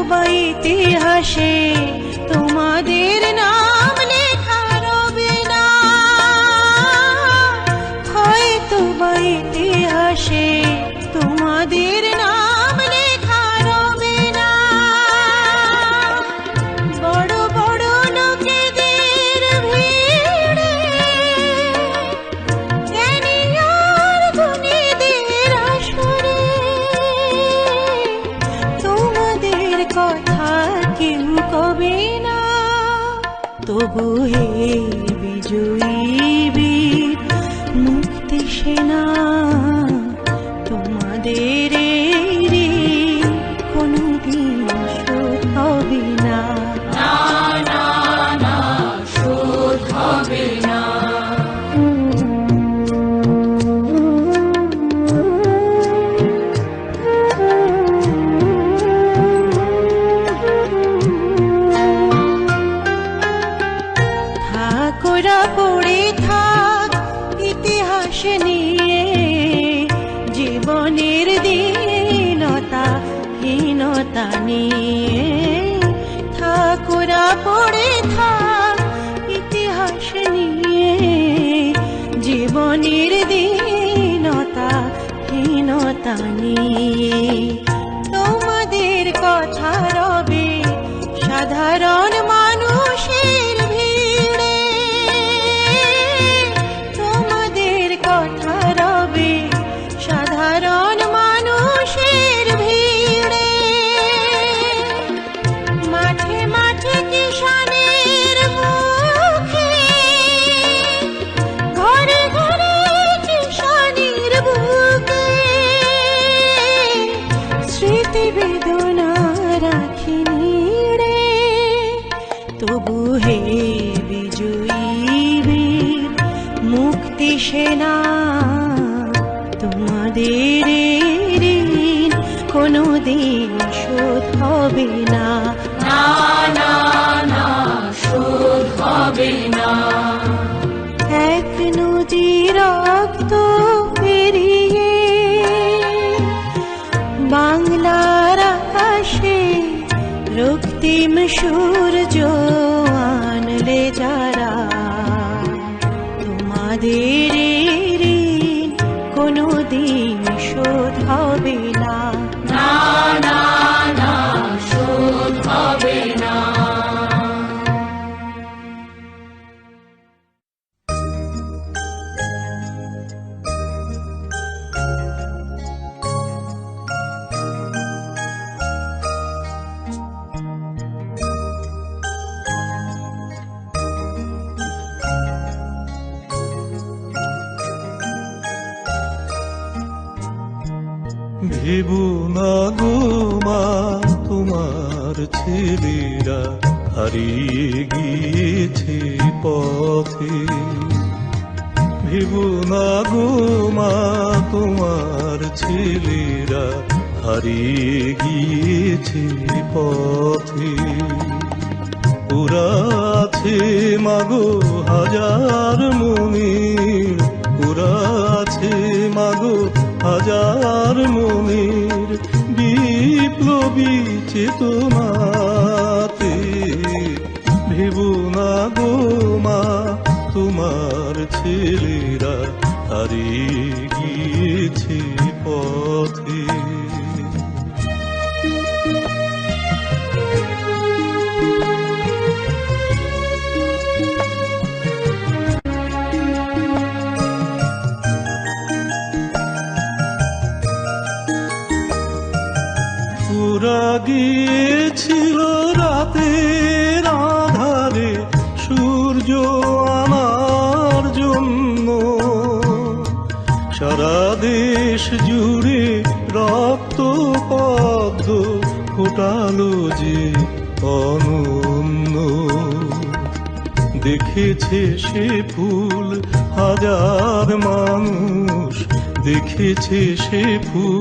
বা ইতিহাসে তোমাদের নাম লেখা রবে না, হয়তো বা ইতিহাসে তোমাদের নাম লেখা রবে না। বড় বড় লোকেদের ভিড়ে জ্ঞানী আর গুণীদের আসরে তোমাদের কথা কেউ কবে না। তবু হে বিজয়ী বীর মুক্তি সেনা, তোমাদের কোনদিন শোধ হবে না। শোধ হবে না। থাকোরা পড়ে থাক ইতিহাস নিয়ে, জীবনের দীনতা হীনতা নিয়ে। থাকোরা পড়ে থাক ইতিহাস নিয়ে, জীবনের দীনতা হীনতা নিয়ে। তোমাদের কথা রবে সাধারণ মানুষের ভিড়ে, তোমাদের কথা রবে সাধারণ মানুষের ভিড়ে। মাঠে মাঠে কিষানের মুখে, ঘরে ঘরে কিষানের বুকে স্মৃতি বেদনা রাখিনি রে। তবু হে বিজয়ী বীর মুক্তি সেনা, তোমাদের ঋণ কোনদিন শোধ হবে না। শোধ হবে না। এক নদী রক্ত পেরিয়ে বাংলার আকাশে রক্তিম সূর্য আনলে যারা, তোমাদের ঋণ কোনদিন শোধ হবে না। শোধ হবে না। ভেবো না গো মা, তোমার ছেলেরা হারিয়ে গিয়েছে পথে। ভেবো না গো মা, তোমার ছেলেরা হারিয়ে গিয়েছে পথে। ওরা আছে মাগো হাজার মনের, ওরা আছে মাগো হাজার মনের বিপ্লবী চেতনাতে। ভেবো না গো মা, তোমার ছেলেরা হারিয়ে গিয়েছে পথে। ওরা গিয়েছিল রাতের আধারে সূর্য আনার জন্য, সারা দেশ জুড়ে রক্ত পদ্ম ফোটালো যে অনন্য। দেখেছে সে ফুল হাজার মানুষ, দেখেছে সে ফুল